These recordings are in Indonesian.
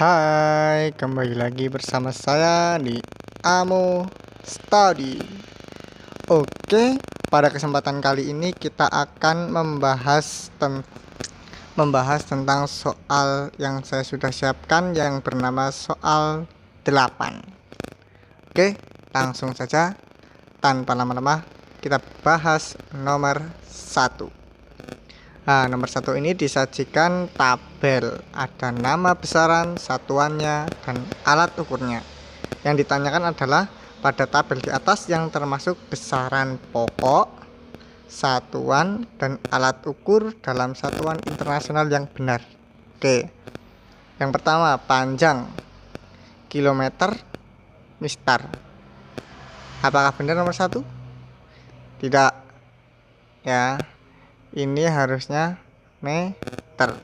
Hai, kembali lagi bersama saya di Amo Study. Oke, pada kesempatan kali ini kita akan membahas tentang soal yang saya sudah siapkan yang bernama soal 8. Oke, langsung saja tanpa lama-lama kita bahas nomor 1. Nah, nomor 1 ini disajikan tabel, ada nama besaran, satuannya, dan alat ukurnya. Yang ditanyakan adalah pada tabel di atas yang termasuk besaran pokok, satuan, dan alat ukur dalam satuan internasional yang benar. Oke, yang pertama panjang, kilometer, mistar. Apakah benar nomor 1? Tidak ya, ini harusnya meter.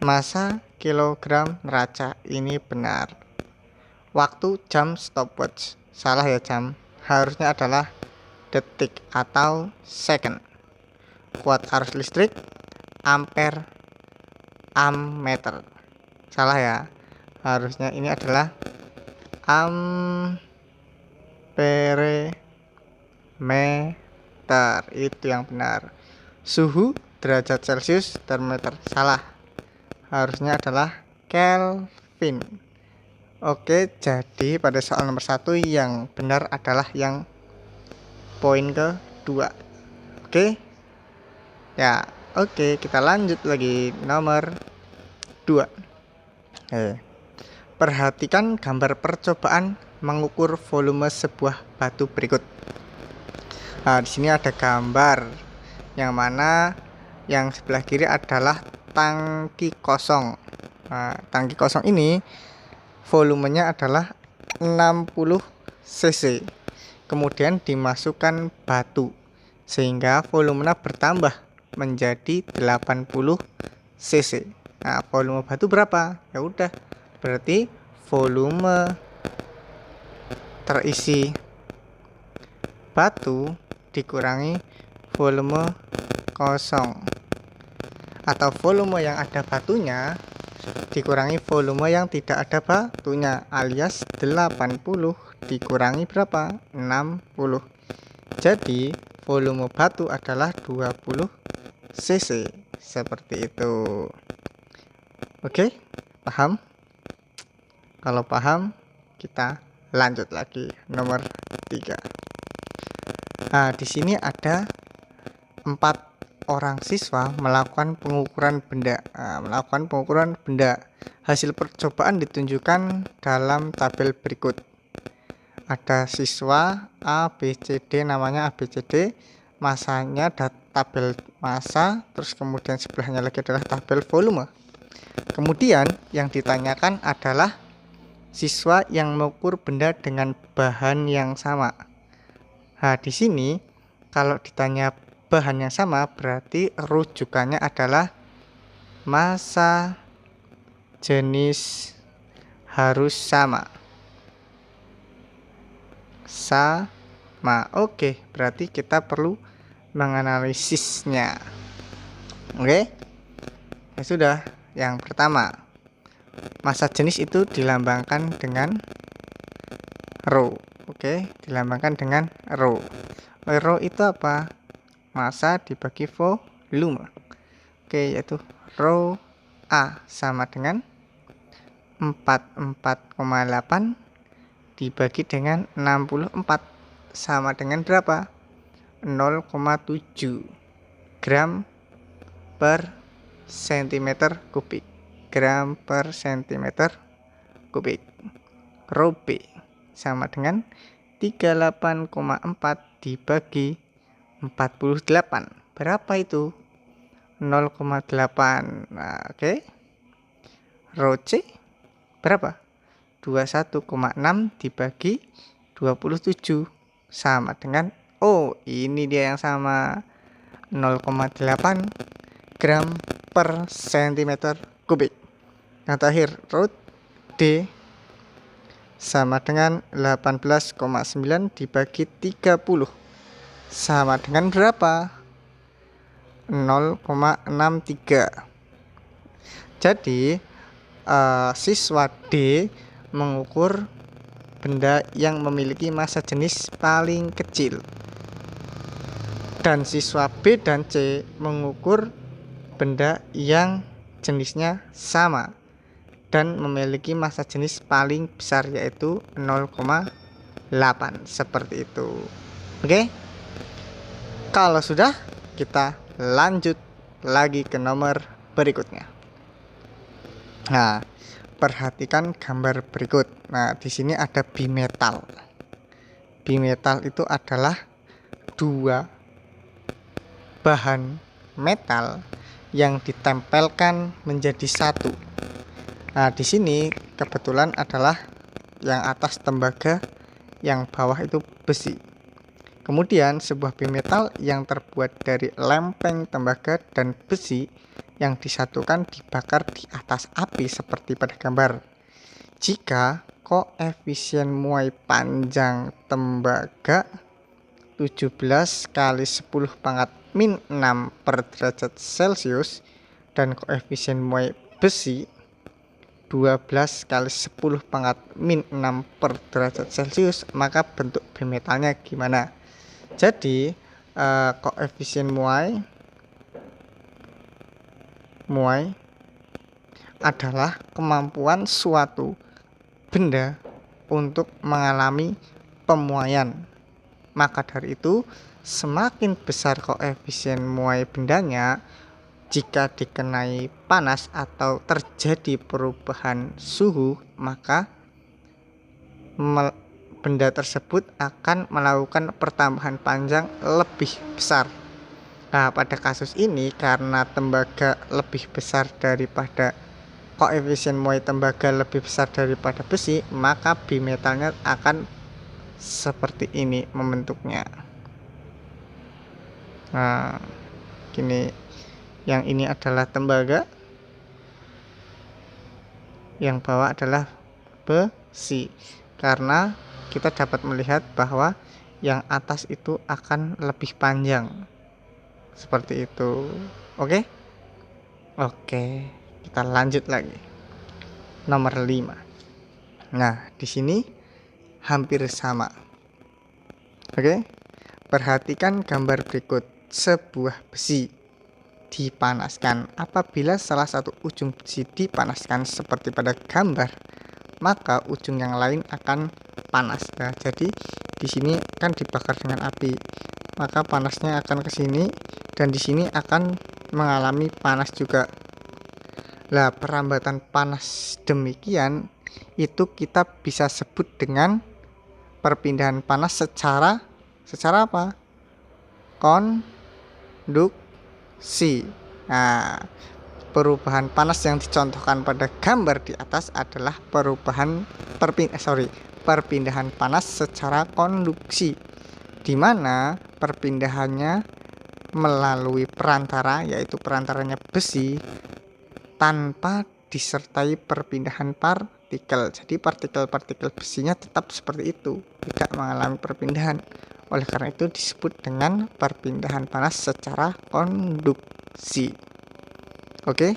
Masa kilogram neraca, ini benar. Waktu jam stopwatch, salah ya, jam harusnya adalah detik atau second. Kuat arus listrik, ampere, ammeter, salah ya, harusnya ini adalah ampere meter, itu yang benar. Suhu derajat celcius termometer, salah, harusnya adalah Kelvin. Oke, jadi pada soal nomor 1 yang benar adalah yang poin kedua. Oke ya, oke, kita lanjut lagi nomor 2. Perhatikan gambar percobaan mengukur volume sebuah batu berikut. Nah, di sini ada gambar yang mana yang sebelah kiri adalah tangki kosong. Nah, tangki kosong ini volumenya adalah 60 cc. Kemudian dimasukkan batu sehingga volumenya bertambah menjadi 80 cc. Nah, volume batu berapa? Ya udah, berarti volume terisi batu dikurangi volume kosong, atau volume yang ada batunya dikurangi volume yang tidak ada batunya, alias 80 dikurangi berapa? 60. Jadi volume batu adalah 20 cc, seperti itu. Oke, paham? Kalau paham, kita lanjut lagi nomor 3. Nah, di sini ada 4 orang siswa melakukan pengukuran benda. Hasil percobaan ditunjukkan dalam tabel berikut. Ada siswa A, B, C, D, namanya A, B, C, D. Masanya ada tabel massa, terus kemudian sebelahnya lagi adalah tabel volume. Kemudian yang ditanyakan adalah siswa yang mengukur benda dengan bahan yang sama. Nah, di sini kalau ditanya bahan yang sama berarti rujukannya adalah massa jenis harus sama. Oke, berarti kita perlu menganalisisnya. Oke, ya sudah. Yang pertama, massa jenis itu dilambangkan dengan rho. Oke, dilambangkan dengan rho. Rho itu apa? Massa dibagi volume. Oke, yaitu rho A sama dengan 44,8 dibagi dengan 64 sama dengan berapa? 0,7 gram per cm kubik. Gram per cm kubik. Rho B sama dengan 38,4 dibagi 48. Berapa itu? 0,8. Nah, oke. Rho C berapa? 21,6 dibagi 27 sama dengan, ini dia yang sama, 0,8 gram per cm kubik. Yang terakhir, Rho D sama dengan 18,9 dibagi 30 sama dengan berapa? 0,63. Jadi siswa D mengukur benda yang memiliki massa jenis paling kecil, dan siswa B dan C mengukur benda yang jenisnya sama dan memiliki massa jenis paling besar, yaitu 0,8, seperti itu. Oke, kalau sudah, kita lanjut lagi ke nomor berikutnya. Nah, perhatikan gambar berikut. Nah, di sini ada bimetal. Bimetal itu adalah dua bahan metal yang ditempelkan menjadi satu. Nah, di sini kebetulan adalah yang atas tembaga, yang bawah itu besi. Kemudian sebuah bimetal yang terbuat dari lempeng tembaga dan besi yang disatukan dibakar di atas api seperti pada gambar. Jika koefisien muai panjang tembaga 17 kali 10 pangkat min 6 per derajat Celcius dan koefisien muai besi 12 kali 10 pangkat min 6 per derajat Celcius, maka bentuk bimetalnya gimana? Jadi koefisien muai adalah kemampuan suatu benda untuk mengalami pemuaian. Maka dari itu, semakin besar koefisien muai bendanya, jika dikenai panas atau terjadi perubahan suhu, maka benda tersebut akan melakukan pertambahan panjang lebih besar. Nah, pada kasus ini karena tembaga lebih besar daripada koefisien muai tembaga lebih besar daripada besi, maka bimetalnya akan seperti ini membentuknya. Nah, gini, yang ini adalah tembaga, yang bawah adalah besi, karena kita dapat melihat bahwa yang atas itu akan lebih panjang, seperti itu. Oke, kita lanjut lagi. Nomor 5. Nah, di sini hampir sama. Oke, perhatikan gambar berikut. Sebuah besi dipanaskan. Apabila salah satu ujung besi dipanaskan seperti pada gambar, maka ujung yang lain akan panas. Nah, jadi di sini kan dibakar dengan api, maka panasnya akan ke sini, dan di sini akan mengalami panas juga. Nah, perambatan panas demikian itu kita bisa sebut dengan perpindahan panas secara apa? Konduksi. Nah, perubahan panas yang dicontohkan pada gambar di atas adalah perpindahan panas secara konduksi, di mana perpindahannya melalui perantara, yaitu perantaranya besi, tanpa disertai perpindahan partikel. Jadi partikel-partikel besinya tetap seperti itu, tidak mengalami perpindahan. Oleh karena itu disebut dengan perpindahan panas secara konduksi. Oke,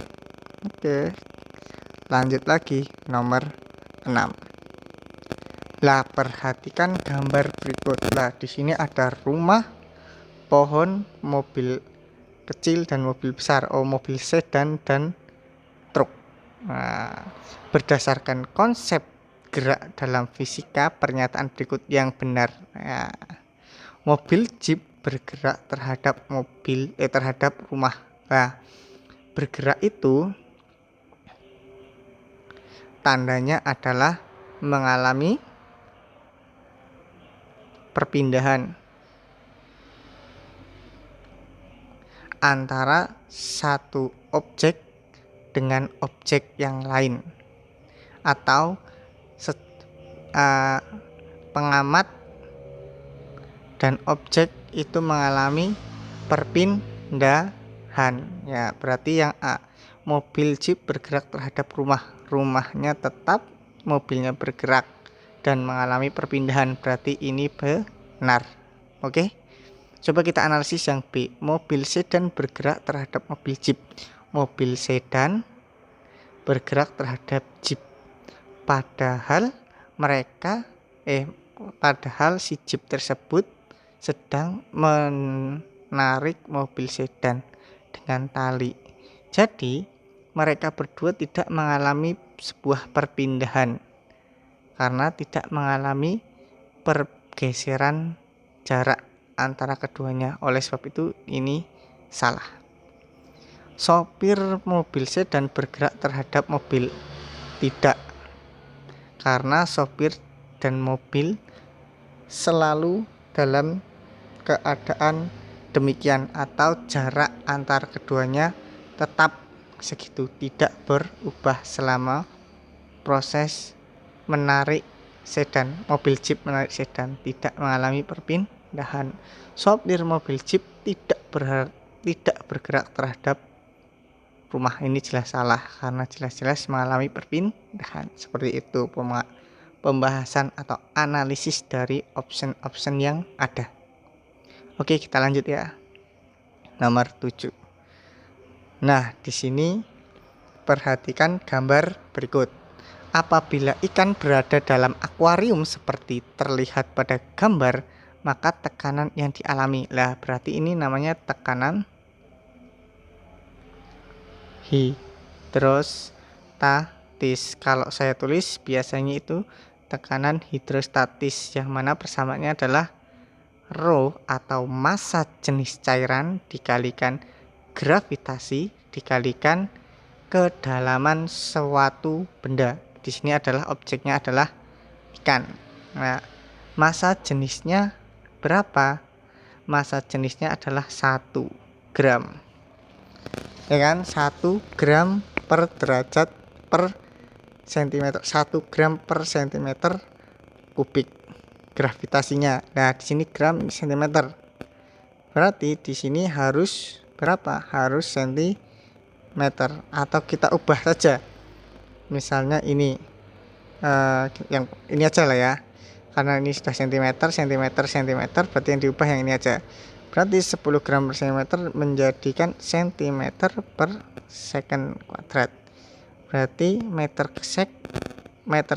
lanjut lagi nomor 6. Lah, perhatikan gambar berikut. Lah, di sini ada rumah, pohon, mobil kecil dan mobil besar, mobil sedan dan truk. Nah, berdasarkan konsep gerak dalam fisika, pernyataan berikut yang benar. Nah, mobil jeep bergerak terhadap rumah. Nah, bergerak itu tandanya adalah mengalami perpindahan antara satu objek dengan objek yang lain, atau pengamat dan objek itu mengalami perpindahan. Ya, berarti yang A, mobil jeep bergerak terhadap rumahnya tetap, mobilnya bergerak dan mengalami perpindahan, berarti ini benar. Oke, coba kita analisis yang B, mobil sedan bergerak terhadap mobil jeep. Mobil sedan bergerak terhadap jeep. Padahal si jeep tersebut sedang menarik mobil sedan dengan tali. Jadi mereka berdua tidak mengalami sebuah perpindahan karena tidak mengalami pergeseran jarak antara keduanya. Oleh sebab itu ini salah. Sopir mobil sedan bergerak terhadap mobil. Tidak, karena sopir dan mobil selalu dalam keadaan demikian atau jarak antar keduanya tetap segitu, tidak berubah selama proses menarik sedan, mobil jeep menarik sedan, tidak mengalami perpindahan. Sopir mobil jeep tidak bergerak terhadap rumah. Ini jelas salah karena jelas-jelas mengalami perpindahan. Seperti itu pembahasan atau analisis dari option-option yang ada. Oke, kita lanjut ya. Nomor 7. Nah, di sini perhatikan gambar berikut. Apabila ikan berada dalam akuarium seperti terlihat pada gambar, maka tekanan yang dialami. Lah, berarti ini namanya tekanan hidrostatis. Kalau saya tulis biasanya itu tekanan hidrostatis, yang mana persamaannya adalah Rho atau massa jenis cairan dikalikan gravitasi dikalikan kedalaman suatu benda. Di sini adalah objeknya adalah ikan. Nah, massa jenisnya berapa? Massa jenisnya adalah 1 gram. Ya kan, 1 gram per derajat per sentimeter, 1 gram per sentimeter kubik gravitasinya. Nah, di sini gram sentimeter. Berarti di sini harus berapa? Harus sentimeter, atau kita ubah saja. Misalnya ini yang ini aja lah ya. Karena ini sudah sentimeter, berarti yang diubah yang ini aja. Berarti 10 gram per sentimeter menjadikan sentimeter per second kuadrat. Berarti meter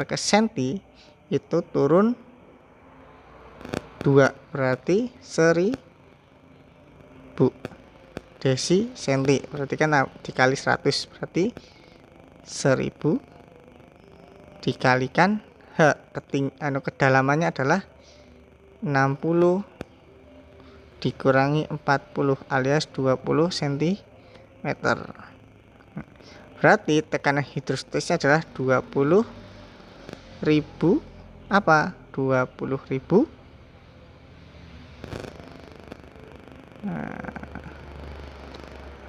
ke senti itu turun 2, berarti 1000 desi senti. Berarti kan dikali 100, berarti 1000 dikalikan kedalamannya adalah 60 dikurangi 40 alias 20 cm. Berarti tekanan hidrostatisnya adalah 20.000 apa? 20.000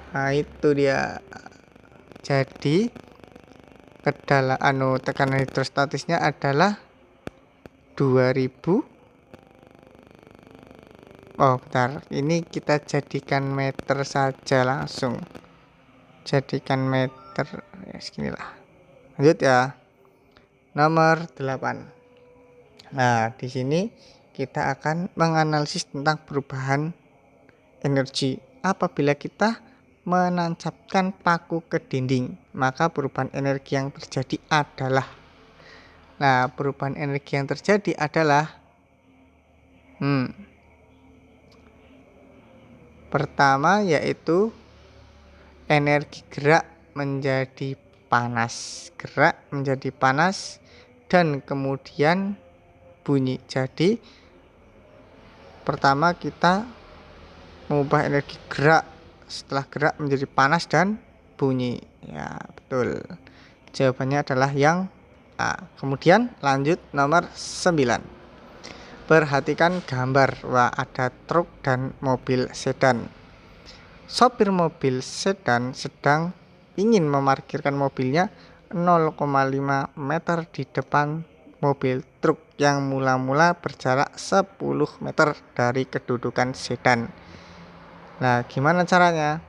Nah, itu dia. Jadi tekanan hidrostatisnya adalah 2000. Oh, bentar. Ini kita jadikan meter saja langsung. Jadikan meter ya, seginilah. Lanjut ya. Nomor 8. Nah, di sini kita akan menganalisis tentang perubahan energi. Apabila kita menancapkan paku ke dinding, maka perubahan energi yang terjadi adalah pertama yaitu energi gerak menjadi panas, dan kemudian bunyi. Jadi pertama kita mengubah energi gerak, setelah gerak menjadi panas dan bunyi. Ya, betul. Jawabannya adalah yang A. Kemudian lanjut nomor 9. Perhatikan gambar. Wah, ada truk dan mobil sedan. Sopir mobil sedan sedang ingin memarkirkan mobilnya 0,5 meter di depan mobil truk yang mula-mula berjarak 10 meter dari kedudukan sedan. Nah, gimana caranya?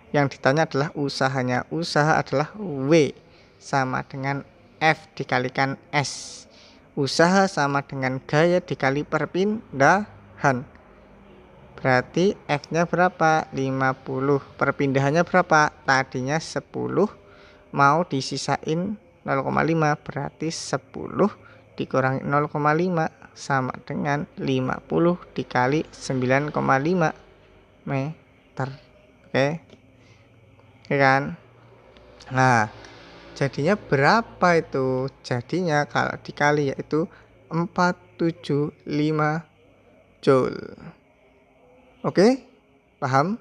Yang ditanya adalah usahanya. Usaha adalah W sama dengan F dikalikan S. Usaha sama dengan gaya dikali perpindahan. Berarti F-nya berapa? 50. Perpindahannya berapa? Tadinya 10 mau disisain 0,5, berarti 10 dikurangi 0,5 sama dengan 50 dikali 9,5 meter. Oke, ya kan? Nah, jadinya berapa itu? Jadinya kalau dikali yaitu 475 joule. Oke, paham?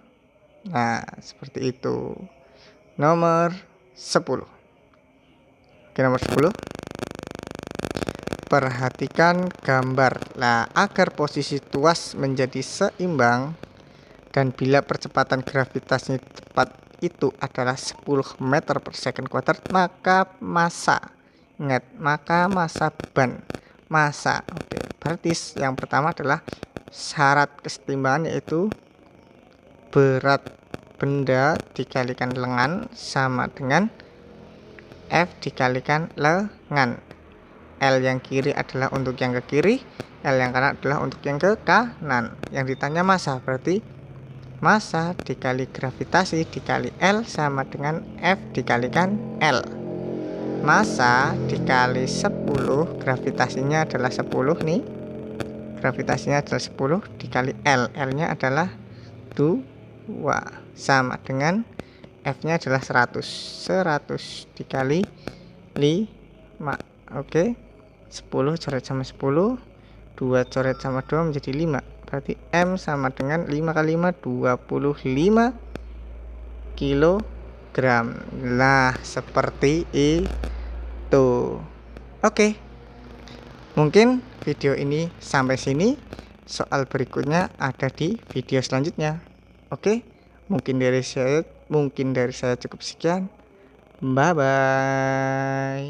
Nah, seperti itu. Nomor 10. Oke, nomor 10. Perhatikan gambar. Nah, agar posisi tuas menjadi seimbang dan bila percepatan gravitasinya tepat itu adalah 10 meter per second kuadrat, maka massa, ingat, maka massa beban, massa. Oke, berarti yang pertama adalah syarat kesetimbangan yaitu berat benda dikalikan lengan sama dengan F dikalikan lengan. L yang kiri adalah untuk yang ke kiri, L yang kanan adalah untuk yang ke kanan. Yang ditanya massa, berarti massa dikali gravitasi dikali L sama dengan F dikalikan L. Massa dikali 10, gravitasinya adalah 10 nih. Gravitasinya adalah 10 dikali L. L-nya adalah 2 sama dengan F-nya adalah 100. 100 dikali 5. Oke. 10 coret sama 10, 2 coret sama 2 menjadi 5. Berarti M sama dengan 5 kali 5, 25 kilogram. Nah, seperti itu. Oke. Mungkin video ini sampai sini. Soal berikutnya ada di video selanjutnya. Oke. Mungkin dari saya cukup sekian. Bye bye.